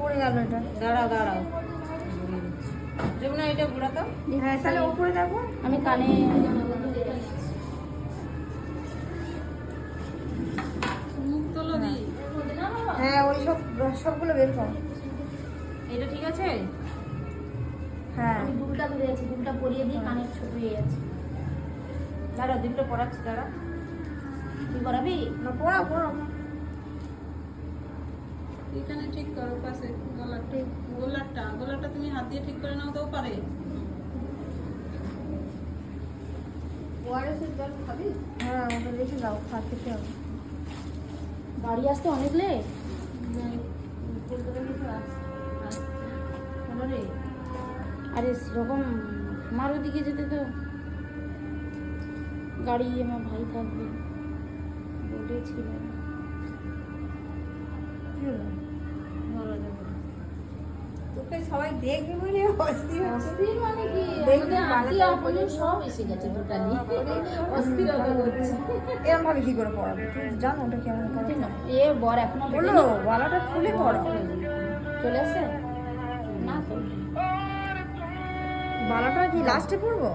পড়ে গেল এটা। দাঁড়াও দাঁড়াও, যেমন এটা ঘোরাতো। হ্যাঁ তাহলে উপরে দেখো। আমি কানে মুখ তোলো দি। হ্যাঁ ওই সবগুলো বের করো। এটা ঠিক আছে? হ্যাঁ আমি দুলটা ধরে আছি, দুলটা পরিয়ে দিই, কানের ছোট হয়ে যাচ্ছে। দাঁড়া, দুটো পড়াচ্ছি, দাঁড়া। তুই করাবি? না পড়াও পড়াও। এখানে ঠিক করো পাশে গলাটা, গলাটা তুমি হাত দিয়ে ঠিক করে নাও তো পারে। ওআরএস এর জল খাবি? হ্যাঁ ওটা রেখে দাও, খেতে হবে। বাড়ি আসতে অনেক লেট। আরে সেরকম আমার ওদিকে যেতে তো গাড়ি আমার ভাই থাকবে বলেছিল। তোকে সবাই দেখবে বলে অস্থির হচ্ছে। অস্থির মানে কি, দেখবে আমাদের আত্মীয় আপনজন সব এসে গেছে টোটালি, অস্থিরতা করছে। এরকম ভাবে কি করে পড়াবে? তুমি জানো ওটা কেমন পড়াবে? এ বর এখনো বলো গলাটা খুলে পড়াও। চলে আসে না তো। বালাটা কি লাস্টে পড়বো?